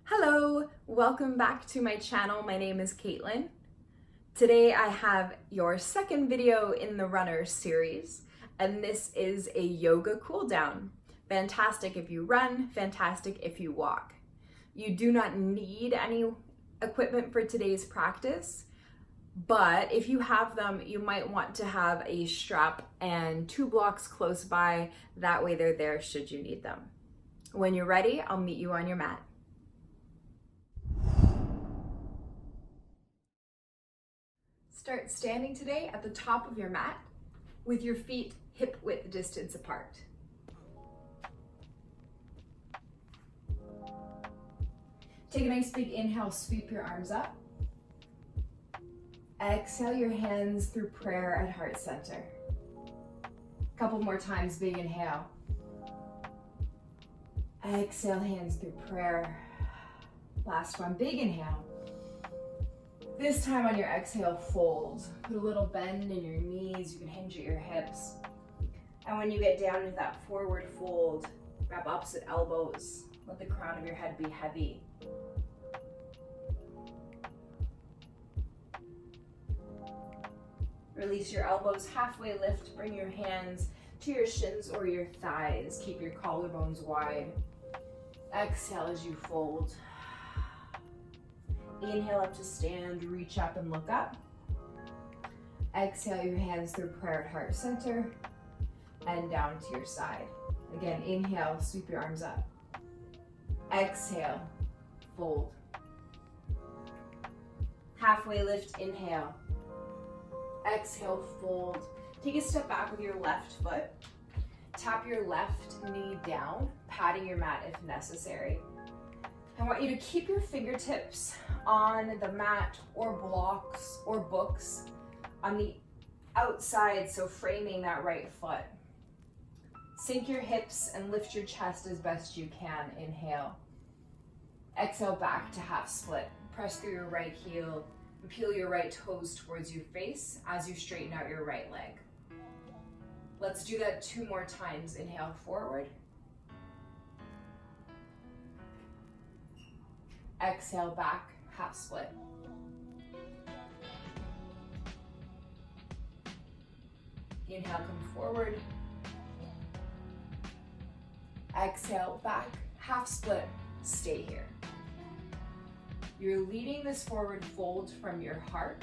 Hello, welcome back to my channel. My name is Caitlin. Today I have your second video in the runner series, and this is a yoga cool down. Fantastic if you run, fantastic if you walk. You do not need any equipment for today's practice, but if you have them, you might want to have a strap and 2 blocks close by. That way they're there should you need them. When you're ready, I'll meet you on your mat. Start standing today at the top of your mat with your feet hip width distance apart. Take a nice big inhale, sweep your arms up. Exhale your hands through prayer at heart center. A couple more times, big inhale. Exhale, hands through prayer. Last one, big inhale. This time on your exhale, fold. Put a little bend in your knees. You can hinge at your hips. And when you get down into that forward fold, grab opposite elbows. Let the crown of your head be heavy. Release your elbows, halfway lift. Bring your hands to your shins or your thighs. Keep your collarbones wide. Exhale as you fold. Inhale up to stand, reach up and look up. Exhale your hands through prayer at heart center and down to your side. Again, inhale, sweep your arms up. Exhale, fold. Halfway lift, inhale. Exhale, fold. Take a step back with your left foot. Tap your left knee down, patting your mat if necessary. I want you to keep your fingertips on the mat or blocks or books on the outside, so framing that right foot. Sink your hips and lift your chest as best you can. Inhale. Exhale back to half split. Press through your right heel and peel your right toes towards your face as you straighten out your right leg. Let's do that 2 more times. Inhale forward. Exhale back, half split. Inhale, come forward. Exhale back, half split, stay here. You're leading this forward fold from your heart.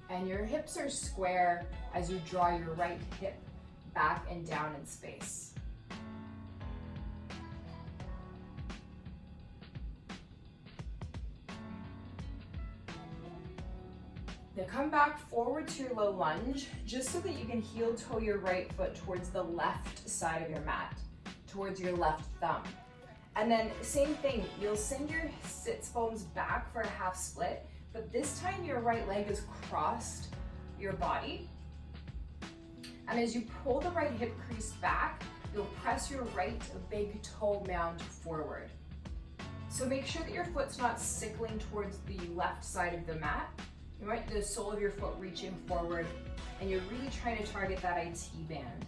And your hips are square as you draw your right hip back and down in space. Now come back forward to your low lunge, just so that you can heel toe your right foot towards the left side of your mat, towards your left thumb. And then same thing, you'll send your sits bones back for a half split, but this time your right leg is crossed your body. And as you pull the right hip crease back, you'll press your right big toe mound forward. So make sure that your foot's not sickling towards the left side of the mat. You want the sole of your foot reaching forward, and you're really trying to target that IT band.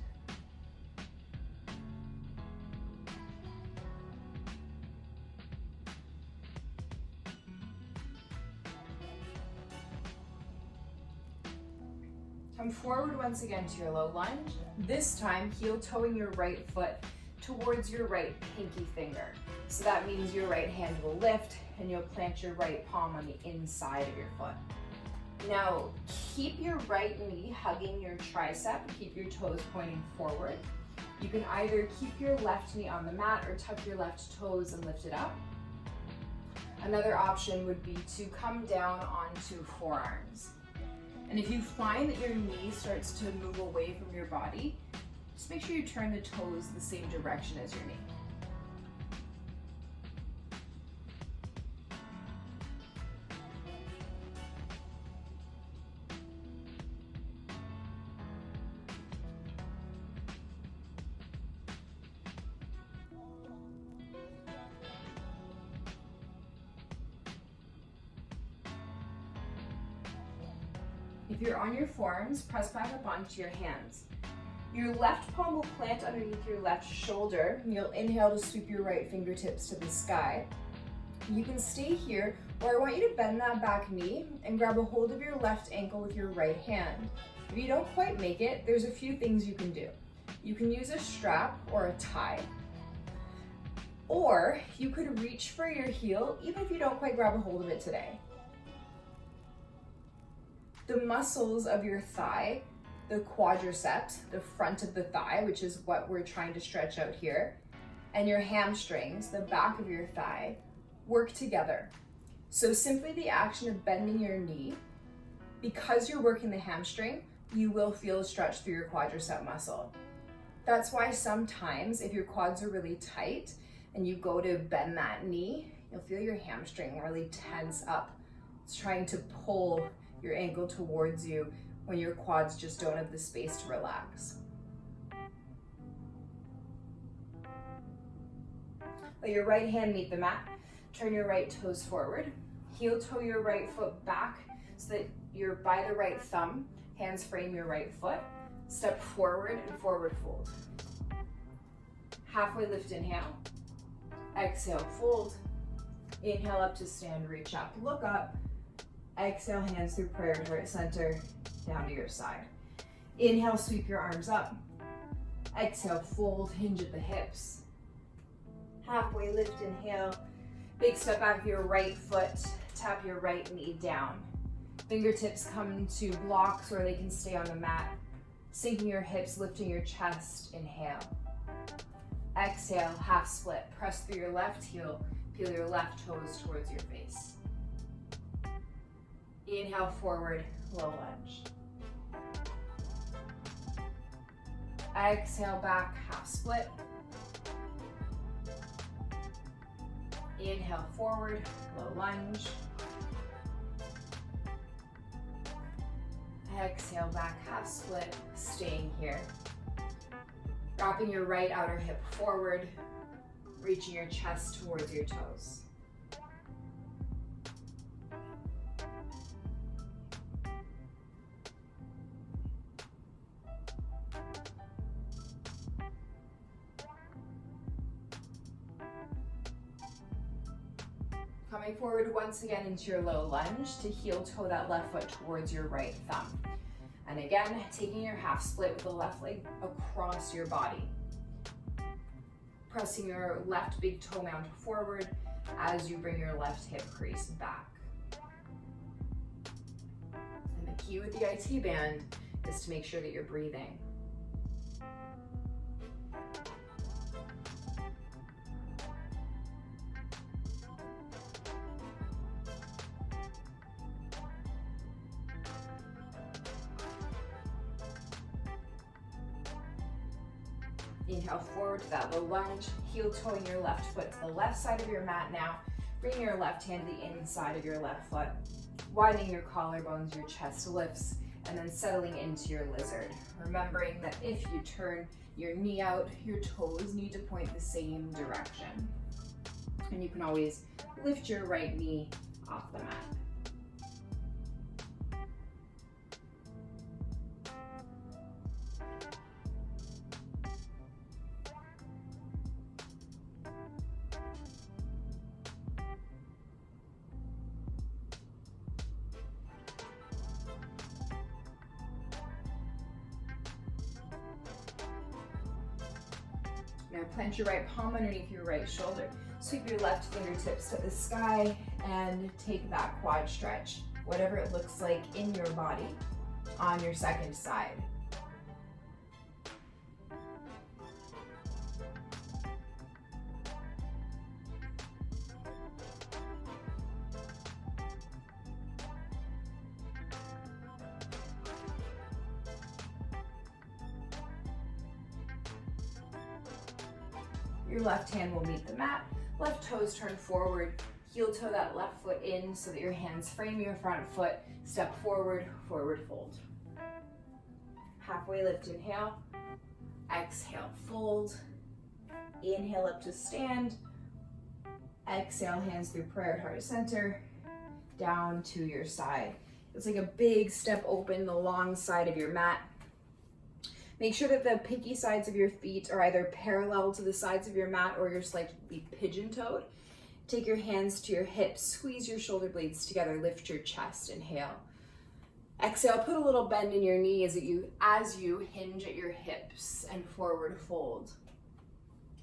Come forward once again to your low lunge. This time, heel toeing your right foot towards your right pinky finger. So that means your right hand will lift and you'll plant your right palm on the inside of your foot. Now, keep your right knee hugging your tricep, keep your toes pointing forward. You can either keep your left knee on the mat or tuck your left toes and lift it up. Another option would be to come down onto forearms. And if you find that your knee starts to move away from your body, just make sure you turn the toes the same direction as your knee. If you're on your forearms, press back up onto your hands. Your left palm will plant underneath your left shoulder. You'll inhale to sweep your right fingertips to the sky. You can stay here, or I want you to bend that back knee and grab a hold of your left ankle with your right hand. If you don't quite make it, there's a few things you can do. You can use a strap or a tie, or you could reach for your heel even if you don't quite grab a hold of it today. The muscles of your thigh, the quadriceps, the front of the thigh, which is what we're trying to stretch out here, and your hamstrings, the back of your thigh, work together. So simply the action of bending your knee, because you're working the hamstring, you will feel a stretch through your quadricep muscle. That's why sometimes if your quads are really tight and you go to bend that knee, you'll feel your hamstring really tense up. It's trying to pull your ankle towards you when your quads just don't have the space to relax. Let your right hand meet the mat. Turn your right toes forward. Heel toe your right foot back so that you're by the right thumb. Hands frame your right foot. Step forward and forward fold. Halfway lift, inhale. Exhale, fold. Inhale up to stand, reach up, look up. Exhale, hands through prayer to heart center, down to your side. Inhale, sweep your arms up. Exhale, fold, hinge at the hips. Halfway lift, inhale. Big step back of your right foot, tap your right knee down. Fingertips come to blocks where they can stay on the mat. Sinking your hips, lifting your chest, inhale. Exhale, half split. Press through your left heel, peel your left toes towards your face. Inhale, forward, low lunge. Exhale, back, half split. Inhale, forward, low lunge. Exhale, back, half split, staying here. Dropping your right outer hip forward, reaching your chest towards your toes. Coming forward once again into your low lunge to heel toe that left foot towards your right thumb. And again, taking your half split with the left leg across your body. Pressing your left big toe mound forward as you bring your left hip crease back. And the key with the IT band is to make sure that you're breathing. Inhale forward to that low lunge, heel toeing your left foot to the left side of your mat now. Bring your left hand to the inside of your left foot, widening your collarbones, your chest lifts, and then settling into your lizard. Remembering that if you turn your knee out, your toes need to point the same direction. And you can always lift your right knee off the mat. Now plant your right palm underneath your right shoulder. Sweep your left fingertips to the sky and take that quad stretch, whatever it looks like in your body, on your second side. Your left hand will meet the mat, left toes turn forward, heel toe that left foot in so that your hands frame your front foot, step forward, forward fold. Halfway lift, inhale, exhale, fold, inhale up to stand, exhale, hands through prayer, heart center, down to your side. It's like a big step open the long side of your mat. Make sure that the pinky sides of your feet are either parallel to the sides of your mat or you're slightly pigeon-toed. Take your hands to your hips, squeeze your shoulder blades together, lift your chest, inhale. Exhale, put a little bend in your knees as you hinge at your hips and forward fold.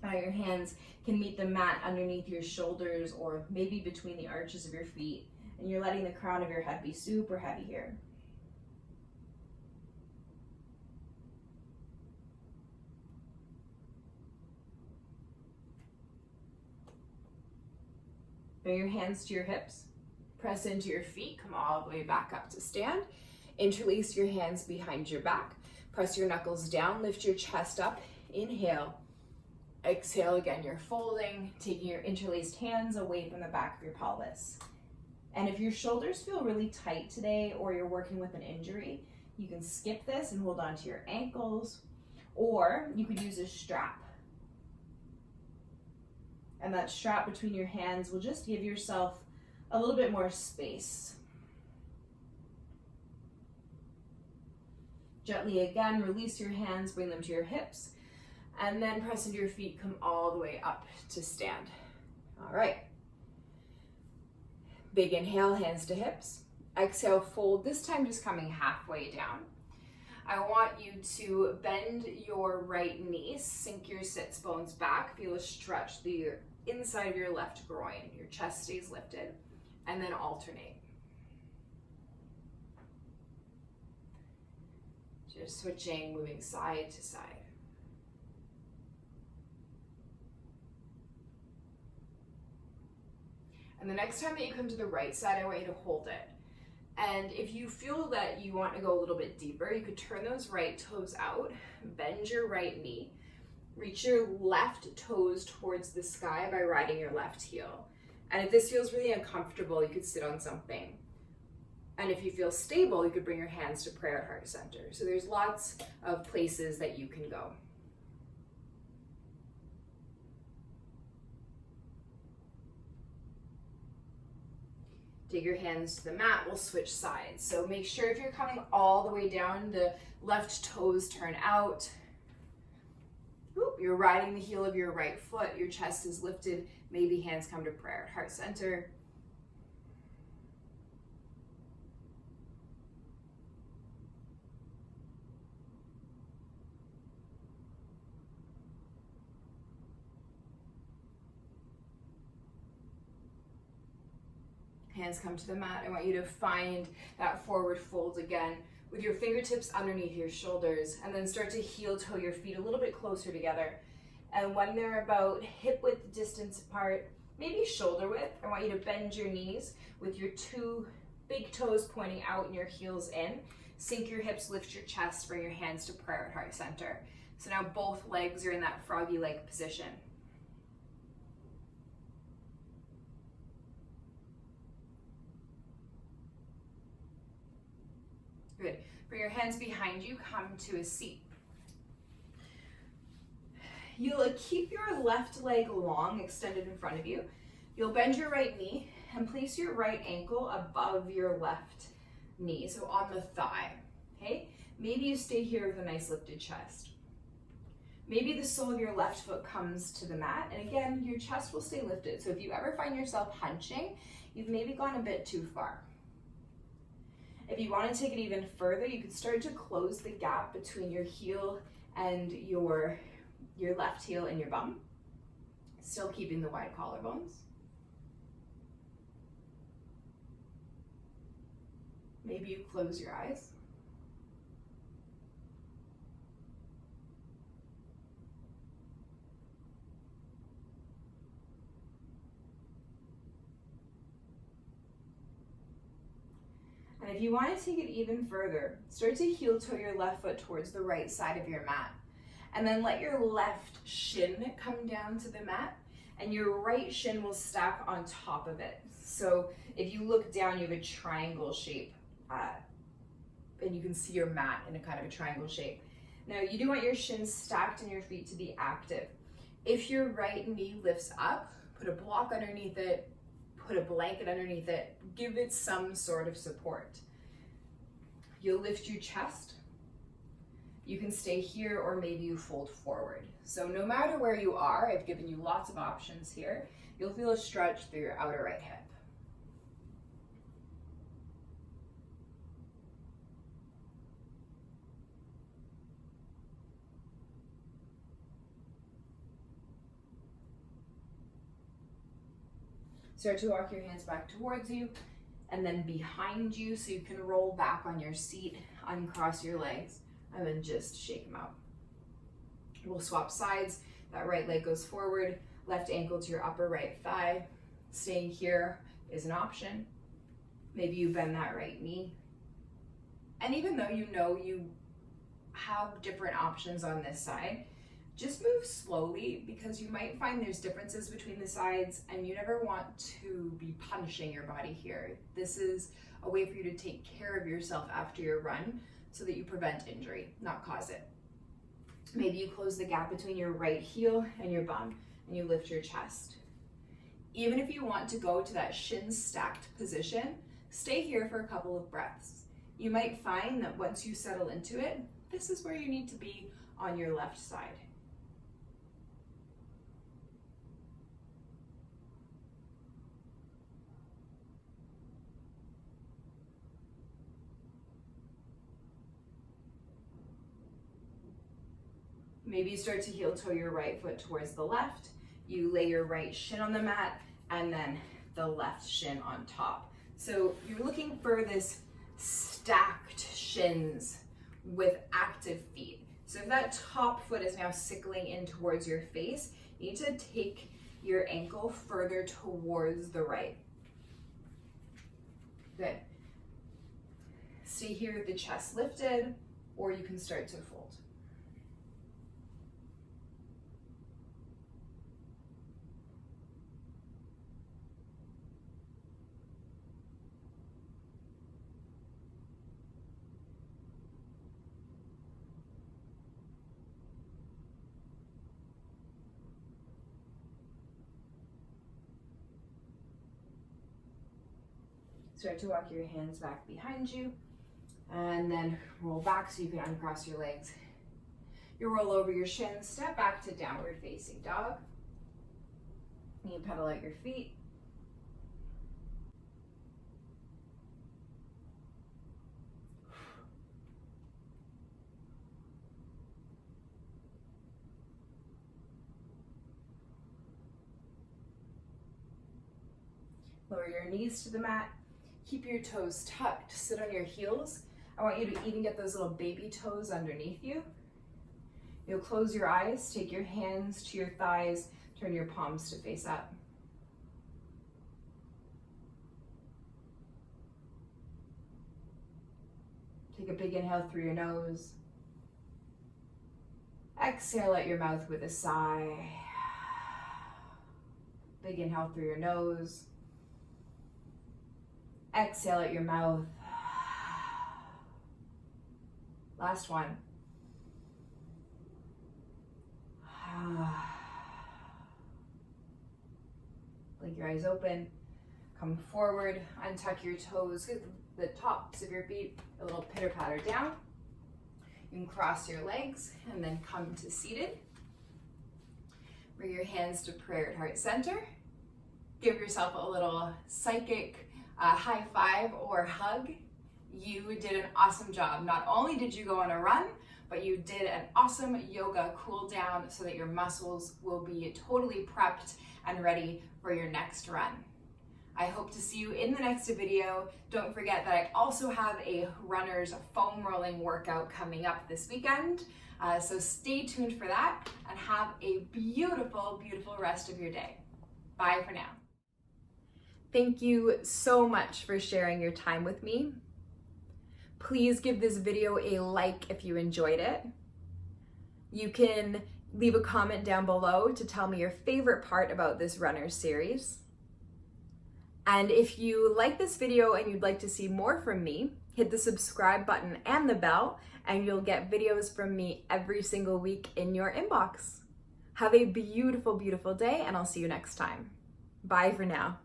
Now your hands can meet the mat underneath your shoulders or maybe between the arches of your feet, and you're letting the crown of your head be super heavy here. Bring your hands to your hips, press into your feet, come all the way back up to stand. Interlace your hands behind your back, press your knuckles down, lift your chest up, inhale. Exhale again, you're folding, taking your interlaced hands away from the back of your pelvis. And if your shoulders feel really tight today or you're working with an injury, you can skip this and hold on to your ankles, or you could use a strap. And that strap between your hands will just give yourself a little bit more space. Gently again, release your hands, bring them to your hips, and then press into your feet, come all the way up to stand. All right. Big inhale, hands to hips. Exhale, fold, this time just coming halfway down. I want you to bend your right knee, sink your sits bones back, feel a stretch the inside of your left groin, your chest stays lifted, and then alternate. Just switching, moving side to side. And the next time that you come to the right side, I want you to hold it. And if you feel that you want to go a little bit deeper, you could turn those right toes out, bend your right knee, reach your left toes towards the sky by riding your left heel. And if this feels really uncomfortable, you could sit on something. And if you feel stable, you could bring your hands to prayer at heart center. So there's lots of places that you can go. Take your hands to the mat, we'll switch sides. So make sure if you're coming all the way down, the left toes turn out. You're riding the heel of your right foot, your chest is lifted, maybe hands come to prayer at heart center. Hands come to the mat. I want you to find that forward fold again with your fingertips underneath your shoulders, and then start to heel toe your feet a little bit closer together. And when they're about hip width distance apart, maybe shoulder width, I want you to bend your knees with your two big toes pointing out and your heels in. Sink your hips, lift your chest, bring your hands to prayer at heart center. So now both legs are in that froggy-like position. Good. Bring your hands behind you, come to a seat. You'll keep your left leg long, extended in front of you. You'll bend your right knee and place your right ankle above your left knee, so on the thigh, okay? Maybe you stay here with a nice lifted chest. Maybe the sole of your left foot comes to the mat, and again, your chest will stay lifted. So if you ever find yourself hunching, you've maybe gone a bit too far. If you want to take it even further, you could start to close the gap between your heel and your left heel and your bum, still keeping the wide collarbones. Maybe you close your eyes. And if you want to take it even further, start to heel toe your left foot towards the right side of your mat. And then let your left shin come down to the mat, and your right shin will stack on top of it. So if you look down, you have a triangle shape, and you can see your mat in a kind of a triangle shape. Now you do want your shins stacked and your feet to be active. If your right knee lifts up, put a block underneath it, put a blanket underneath it, give it some sort of support. You'll lift your chest, You can stay here, or maybe you fold forward. So no matter where you are, I've given you lots of options here. You'll feel a stretch through your outer right hip. Start to walk your hands back towards you and then behind you, so you can roll back on your seat, uncross your legs, and then just shake them out. We'll swap sides. That right leg goes forward, left ankle to your upper right thigh. Staying here is an option. Maybe you bend that right knee. And even though you know you have different options on this side, just move slowly, because you might find there's differences between the sides and you never want to be punishing your body here. This is a way for you to take care of yourself after your run so that you prevent injury, not cause it. Maybe you close the gap between your right heel and your bum and you lift your chest. Even if you want to go to that shins stacked position, stay here for a couple of breaths. You might find that once you settle into it, this is where you need to be on your left side. Maybe you start to heel toe your right foot towards the left. You lay your right shin on the mat and then the left shin on top. So you're looking for this stacked shins with active feet. So if that top foot is now sickling in towards your face, you need to take your ankle further towards the right. Good. Stay here with the chest lifted, or you can start to fold. Start to walk your hands back behind you and then roll back so you can uncross your legs. You roll over your shins, step back to downward facing dog. You pedal out your feet. Lower your knees to the mat. Keep your toes tucked, sit on your heels. I want you to even get those little baby toes underneath you. You'll close your eyes, take your hands to your thighs, turn your palms to face up. Take a big inhale through your nose. Exhale out your mouth with a sigh. Big inhale through your nose. Exhale out your mouth. Last one. Blink your eyes open. Come forward, untuck your toes, get the tops of your feet a little pitter patter down. You can cross your legs and then come to seated. Bring your hands to prayer at heart center. Give yourself a little psychic high five or hug. You did an awesome job. Not only did you go on a run, but you did an awesome yoga cool down so that your muscles will be totally prepped and ready for your next run. I hope to see you in the next video. Don't forget that I also have a runner's foam rolling workout coming up this weekend. So stay tuned for that and have a beautiful, beautiful rest of your day. Bye for now. Thank you so much for sharing your time with me. Please give this video a like if you enjoyed it. You can leave a comment down below to tell me your favorite part about this runner series. And if you like this video and you'd like to see more from me, hit the subscribe button and the bell, and you'll get videos from me every single week in your inbox. Have a beautiful, beautiful day, and I'll see you next time. Bye for now.